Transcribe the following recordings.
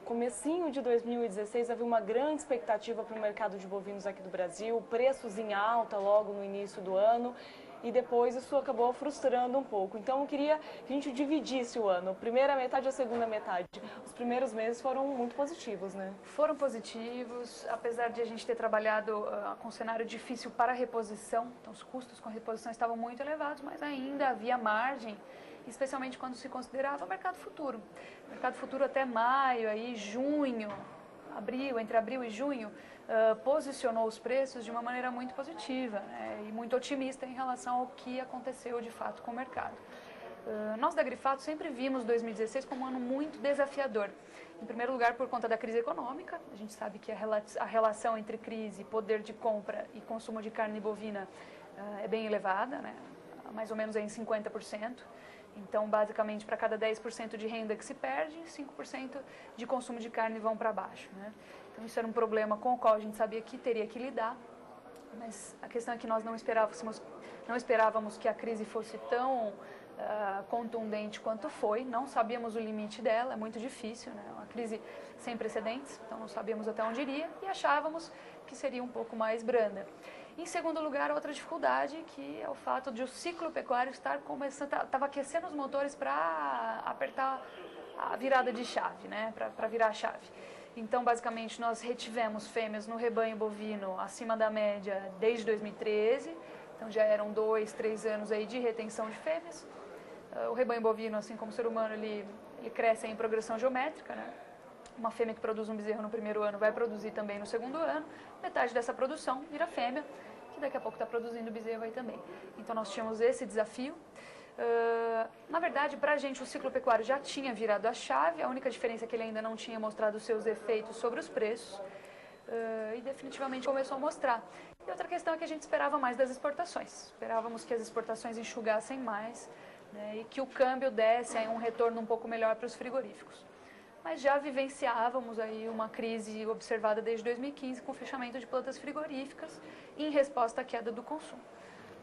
comecinho de 2016 havia uma grande expectativa para o mercado de bovinos aqui do Brasil, preços em alta logo no início do ano, e depois isso acabou frustrando um pouco. Então eu queria que a gente dividisse o ano, primeira metade e a segunda metade. Os primeiros meses foram muito positivos, né? Foram positivos, apesar de a gente ter trabalhado com um cenário difícil para a reposição, então os custos com a reposição estavam muito elevados, mas ainda havia margem, especialmente quando se considerava o mercado futuro. O mercado futuro até maio, aí junho, entre abril e junho, posicionou os preços de uma maneira muito positiva, né, e muito otimista em relação ao que aconteceu de fato com o mercado. Nós da Agrifato sempre vimos 2016 como um ano muito desafiador. Em primeiro lugar, por conta da crise econômica. A gente sabe que a relação entre crise, poder de compra e consumo de carne bovina é bem elevada, né, mais ou menos em 50%. Então, basicamente, para cada 10% de renda que se perde, 5% de consumo de carne vão para baixo, né? Então, isso era um problema com o qual a gente sabia que teria que lidar, mas a questão é que nós não esperávamos que a crise fosse tão contundente quanto foi, não sabíamos o limite dela, é muito difícil, né? Uma crise sem precedentes, então não sabíamos até onde iria e achávamos que seria um pouco mais branda. Em segundo lugar, outra dificuldade, que é o fato de o ciclo pecuário estar começando, estava aquecendo os motores para apertar a virada de chave, né? Para virar a chave. Então, basicamente, nós retivemos fêmeas no rebanho bovino acima da média desde 2013, então já eram 2, 3 anos aí de retenção de fêmeas. O rebanho bovino, assim como o ser humano, ele cresce em progressão geométrica, né? Uma fêmea que produz um bezerro no primeiro ano vai produzir também no segundo ano. Metade dessa produção vira fêmea, que daqui a pouco está produzindo bezerro aí também. Então nós tínhamos esse desafio. Na verdade, para a gente o ciclo pecuário já tinha virado a chave, a única diferença é que ele ainda não tinha mostrado os seus efeitos sobre os preços. E definitivamente começou a mostrar. E outra questão é que a gente esperava mais das exportações. Esperávamos que as exportações enxugassem mais, né, e que o câmbio desse aí um retorno um pouco melhor para os frigoríficos. Mas já vivenciávamos aí uma crise observada desde 2015 com o fechamento de plantas frigoríficas em resposta à queda do consumo.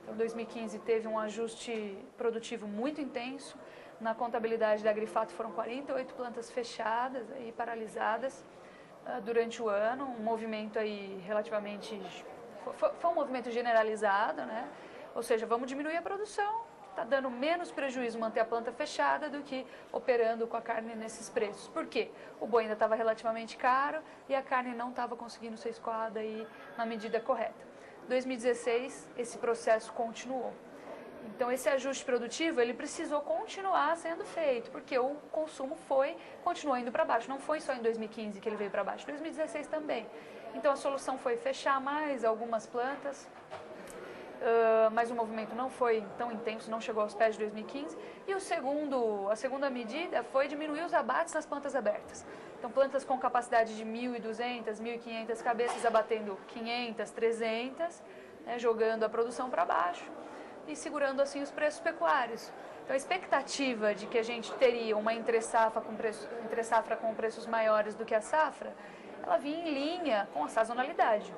Então, 2015 teve um ajuste produtivo muito intenso. Na contabilidade da Agrifato foram 48 plantas fechadas e paralisadas durante o ano, um movimento aí relativamente... Foi um movimento generalizado, né? Ou seja, vamos diminuir a produção. Está dando menos prejuízo manter a planta fechada do que operando com a carne nesses preços. Por quê? O boi ainda estava relativamente caro e a carne não estava conseguindo ser escoada aí na medida correta. 2016, esse processo continuou. Então, esse ajuste produtivo, ele precisou continuar sendo feito, porque o consumo continuou indo para baixo. Não foi só em 2015 que ele veio para baixo, 2016 também. Então, a solução foi fechar mais algumas plantas, mas o movimento não foi tão intenso, não chegou aos pés de 2015. E a segunda medida foi diminuir os abates nas plantas abertas. Então, plantas com capacidade de 1.200, 1.500 cabeças abatendo 500, 300, né, jogando a produção para baixo e segurando assim os preços pecuários. Então, a expectativa de que a gente teria uma entre-safra com preços maiores do que a safra, ela vinha em linha com a sazonalidade.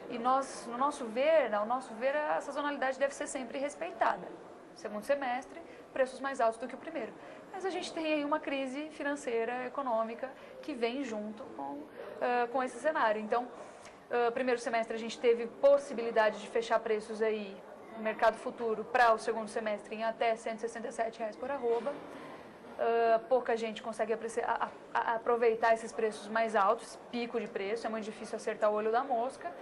E nós, no nosso ver, a sazonalidade deve ser sempre respeitada. Segundo semestre, preços mais altos do que o primeiro. Mas a gente tem aí uma crise financeira, econômica, que vem junto com esse cenário. Então, primeiro semestre a gente teve possibilidade de fechar preços aí no mercado futuro para o segundo semestre em até R$ 167 por arroba. Pouca gente consegue aproveitar esses preços mais altos, pico de preço, é muito difícil acertar o olho da mosca,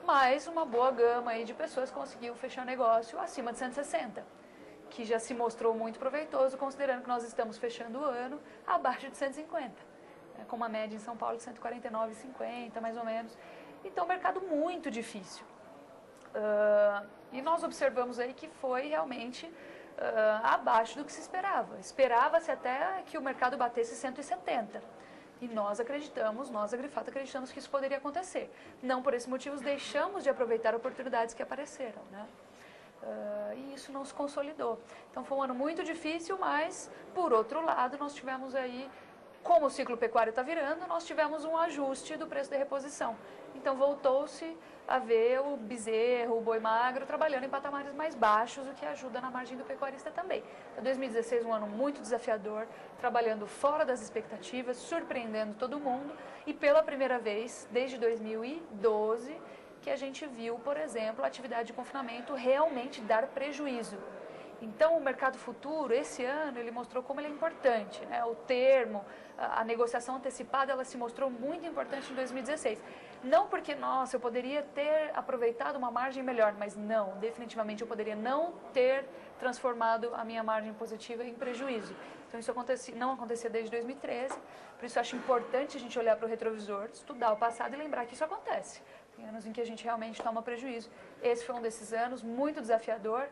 mas uma boa gama aí de pessoas conseguiu fechar negócio acima de 160, que já se mostrou muito proveitoso, considerando que nós estamos fechando o ano abaixo de 150, com uma média em São Paulo de 149,50, mais ou menos. Então, mercado muito difícil. E nós observamos aí que foi realmente abaixo do que se esperava. Esperava-se até que o mercado batesse 170. E nós Agrifato, acreditamos que isso poderia acontecer. Não por esses motivos deixamos de aproveitar oportunidades que apareceram, né? E isso não se consolidou. Então foi um ano muito difícil, mas, por outro lado, nós tivemos aí Como o ciclo pecuário está virando, nós tivemos um ajuste do preço de reposição. Então voltou-se a ver o bezerro, o boi magro trabalhando em patamares mais baixos, o que ajuda na margem do pecuarista também. Então 2016 um ano muito desafiador, trabalhando fora das expectativas, surpreendendo todo mundo e pela primeira vez desde 2012 que a gente viu, por exemplo, a atividade de confinamento realmente dar prejuízo. Então, o mercado futuro, esse ano, ele mostrou como ele é importante, né? O termo, a negociação antecipada, ela se mostrou muito importante em 2016. Não porque, nossa, eu poderia ter aproveitado uma margem melhor, mas não, definitivamente eu poderia não ter transformado a minha margem positiva em prejuízo. Então, isso não acontecia desde 2013, por isso eu acho importante a gente olhar para o retrovisor, estudar o passado e lembrar que isso acontece. Tem anos em que a gente realmente toma prejuízo. Esse foi um desses anos, muito desafiador,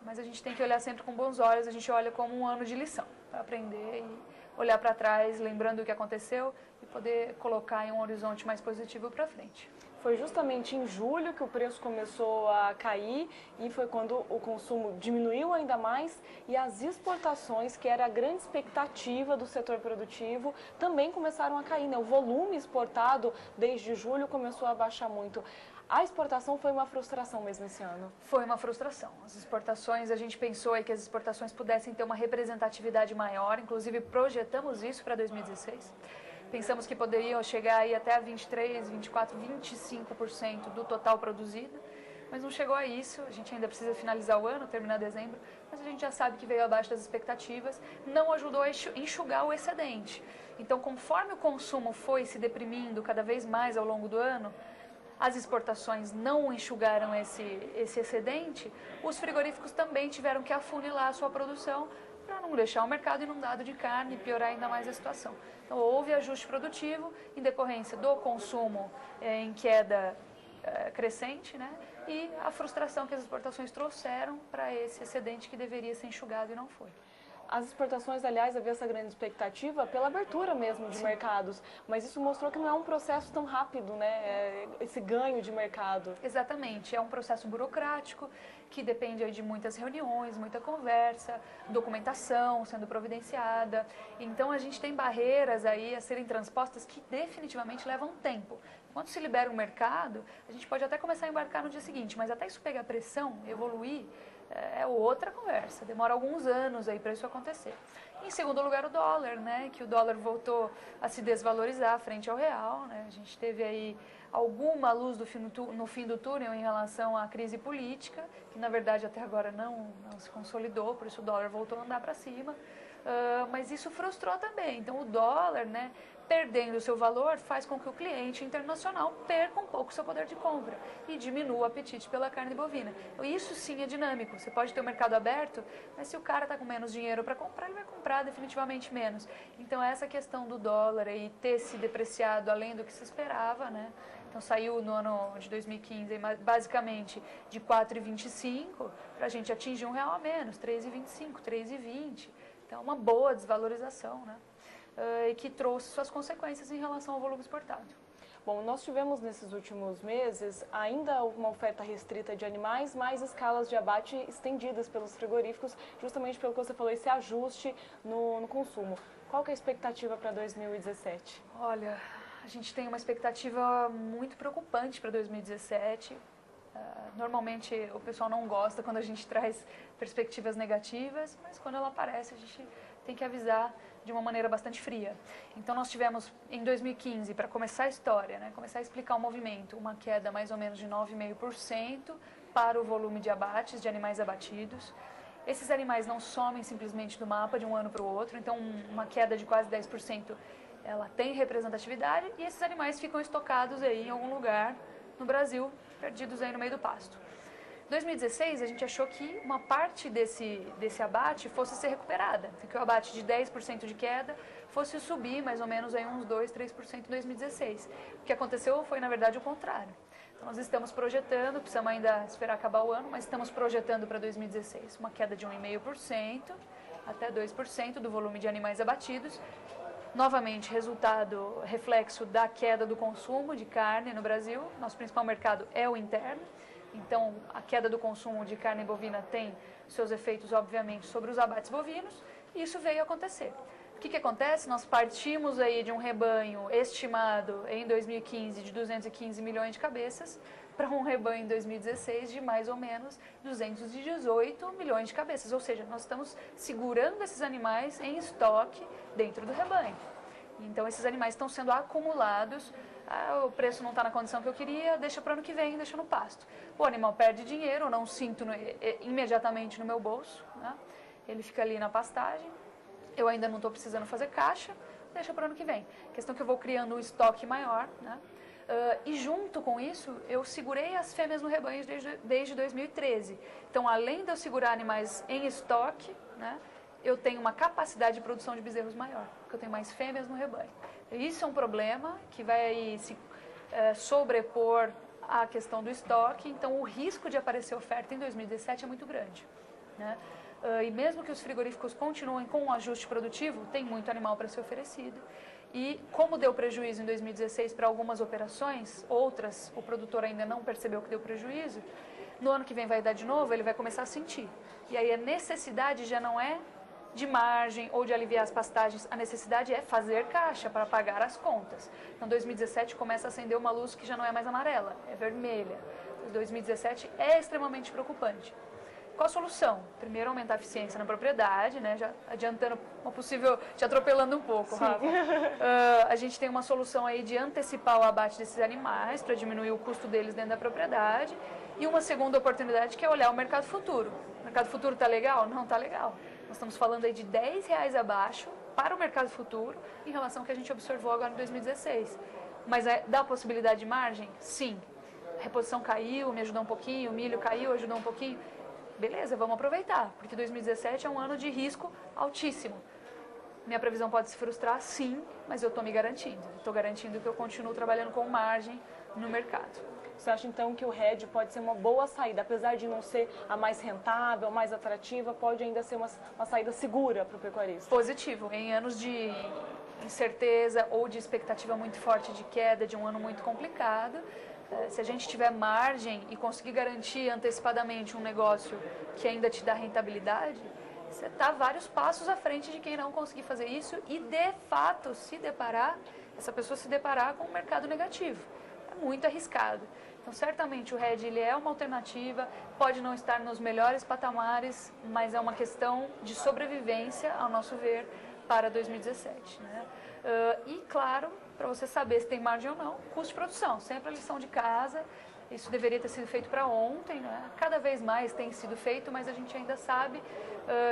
mas a gente tem que olhar sempre com bons olhos, a gente olha como um ano de lição, para aprender e olhar para trás, lembrando o que aconteceu e poder colocar em um horizonte mais positivo para frente. Foi justamente em julho que o preço começou a cair e foi quando o consumo diminuiu ainda mais e as exportações, que era a grande expectativa do setor produtivo, também começaram a cair, né? O volume exportado desde julho começou a baixar muito. A exportação foi uma frustração mesmo esse ano? Foi uma frustração. As exportações, a gente pensou aí que as exportações pudessem ter uma representatividade maior, inclusive projetamos isso para 2016. Pensamos que poderiam chegar aí até a 23, 24, 25% do total produzido, mas não chegou a isso. A gente ainda precisa finalizar o ano, terminar dezembro, mas a gente já sabe que veio abaixo das expectativas, não ajudou a enxugar o excedente. Então, conforme o consumo foi se deprimindo cada vez mais ao longo do ano, as exportações não enxugaram esse excedente, os frigoríficos também tiveram que afunilar a sua produção para não deixar o mercado inundado de carne e piorar ainda mais a situação. Então, houve ajuste produtivo em decorrência do consumo em queda crescente, né? E a frustração que as exportações trouxeram para esse excedente que deveria ser enxugado e não foi. As exportações, aliás, havia essa grande expectativa pela abertura mesmo de mercados, mas isso mostrou que não é um processo tão rápido, né? Esse ganho de mercado. Exatamente, é um processo burocrático que depende aí de muitas reuniões, muita conversa, documentação sendo providenciada. Então a gente tem barreiras aí a serem transpostas que definitivamente levam tempo. Quando se libera o mercado, a gente pode até começar a embarcar no dia seguinte, mas até isso pegar pressão, evoluir, é outra conversa, demora alguns anos aí para isso acontecer. Em segundo lugar, o dólar, né, que o dólar voltou a se desvalorizar frente ao real, né, a gente teve aí alguma luz no fim do túnel em relação à crise política, que na verdade até agora não se consolidou, por isso o dólar voltou a andar para cima, mas isso frustrou também. Então o dólar, né, perdendo o seu valor, faz com que o cliente internacional perca um pouco o seu poder de compra e diminua o apetite pela carne bovina. Isso sim é dinâmico. Você pode ter o mercado aberto, mas se o cara está com menos dinheiro para comprar, ele vai comprar definitivamente menos. Então essa questão do dólar aí ter se depreciado além do que se esperava, né? Então saiu no ano de 2015 basicamente de 4,25 para a gente atingir R$1 a menos, 3,25, 3,20. Então uma boa desvalorização, né? E que trouxe suas consequências em relação ao volume exportado. Bom, nós tivemos nesses últimos meses ainda uma oferta restrita de animais, mais escalas de abate estendidas pelos frigoríficos, justamente pelo que você falou, esse ajuste no consumo. Qual que é a expectativa para 2017? Olha, a gente tem uma expectativa muito preocupante para 2017. Normalmente o pessoal não gosta quando a gente traz perspectivas negativas, mas quando ela aparece a gente tem que avisar de uma maneira bastante fria. Então nós tivemos em 2015, para começar a história, né, começar a explicar o movimento, uma queda mais ou menos de 9,5% para o volume de abates, de animais abatidos. Esses animais não somem simplesmente do mapa de um ano para o outro, então uma queda de quase 10%, ela tem representatividade e esses animais ficam estocados aí em algum lugar no Brasil, perdidos aí no meio do pasto. Em 2016, a gente achou que uma parte desse abate fosse ser recuperada, que o abate de 10% de queda fosse subir mais ou menos aí uns 2, 3% em 2016. O que aconteceu foi, na verdade, o contrário. Então, nós estamos projetando, precisamos ainda esperar acabar o ano, mas estamos projetando para 2016 uma queda de 1,5% até 2% do volume de animais abatidos. Novamente, resultado, reflexo da queda do consumo de carne no Brasil. Nosso principal mercado é o interno. Então, a queda do consumo de carne bovina tem seus efeitos, obviamente, sobre os abates bovinos, e isso veio acontecer. O que acontece? Nós partimos aí de um rebanho estimado em 2015 de 215 milhões de cabeças para um rebanho em 2016 de mais ou menos 218 milhões de cabeças. Ou seja, nós estamos segurando esses animais em estoque dentro do rebanho. Então, esses animais estão sendo acumulados, o preço não está na condição que eu queria, deixa para o ano que vem, deixa no pasto. O animal perde dinheiro, eu não sinto imediatamente no meu bolso, né? Ele fica ali na pastagem, eu ainda não estou precisando fazer caixa, deixa para o ano que vem. Questão que eu vou criando um estoque maior, né? E junto com isso, eu segurei as fêmeas no rebanho desde 2013. Então, além de eu segurar animais em estoque, né, eu tenho uma capacidade de produção de bezerros maior, porque eu tenho mais fêmeas no rebanho. Isso é um problema que vai aí se sobrepor à questão do estoque, então o risco de aparecer oferta em 2017 é muito grande, né? E mesmo que os frigoríficos continuem com um ajuste produtivo, tem muito animal para ser oferecido. E como deu prejuízo em 2016 para algumas operações, outras o produtor ainda não percebeu que deu prejuízo, no ano que vem vai dar de novo, ele vai começar a sentir. E aí a necessidade já não é de margem ou de aliviar as pastagens, a necessidade é fazer caixa para pagar as contas. Então 2017 começa a acender uma luz que já não é mais amarela, é vermelha. 2017 é extremamente preocupante. Qual a solução? Primeiro, aumentar a eficiência na propriedade, né? Já adiantando uma possível, te atropelando um pouco, Rafa. A gente tem uma solução aí de antecipar o abate desses animais para diminuir o custo deles dentro da propriedade. E uma segunda oportunidade que é olhar o mercado futuro. O mercado futuro está legal? Não está legal. Nós estamos falando aí de R$10 abaixo para o mercado futuro em relação ao que a gente observou agora em 2016. Mas dá possibilidade de margem? Sim. A reposição caiu, me ajudou um pouquinho, o milho caiu, ajudou um pouquinho. Beleza, vamos aproveitar, porque 2017 é um ano de risco altíssimo. Minha previsão pode se frustrar, sim, mas eu estou me garantindo. Estou garantindo que eu continuo trabalhando com margem no mercado. Você acha então que o RED pode ser uma boa saída, apesar de não ser a mais rentável, a mais atrativa, pode ainda ser uma saída segura para o pecuarista? Positivo. Em anos de incerteza ou de expectativa muito forte de queda, de um ano muito complicado, se a gente tiver margem e conseguir garantir antecipadamente um negócio que ainda te dá rentabilidade, você está vários passos à frente de quem não conseguir fazer isso e, de fato, essa pessoa se deparar com um mercado negativo. É muito arriscado. Então, certamente, o RED ele é uma alternativa, pode não estar nos melhores patamares, mas é uma questão de sobrevivência, ao nosso ver, para 2017. Né? E, claro, para você saber se tem margem ou não, custo de produção, sempre a lição de casa. Isso deveria ter sido feito para ontem, né? Cada vez mais tem sido feito, mas a gente ainda sabe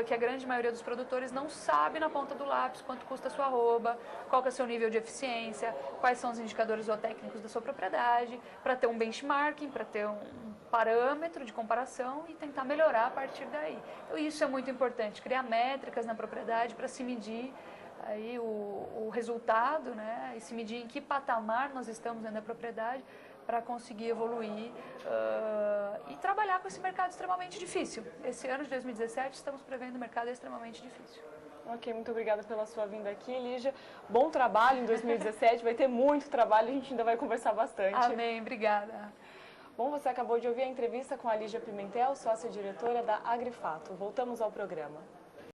que a grande maioria dos produtores não sabe na ponta do lápis quanto custa a sua arroba, qual que é o seu nível de eficiência, quais são os indicadores zootécnicos da sua propriedade, para ter um benchmarking, para ter um parâmetro de comparação e tentar melhorar a partir daí. Então isso é muito importante, criar métricas na propriedade para se medir aí o resultado, né, e se medir em que patamar nós estamos dentro da propriedade para conseguir evoluir e trabalhar com esse mercado extremamente difícil. Esse ano de 2017 estamos prevendo um mercado extremamente difícil. Ok, muito obrigada pela sua vinda aqui, Lígia. Bom trabalho em 2017, vai ter muito trabalho, a gente ainda vai conversar bastante. Amém, obrigada. Bom, você acabou de ouvir a entrevista com a Lígia Pimentel, sócia-diretora da Agrifato. Voltamos ao programa.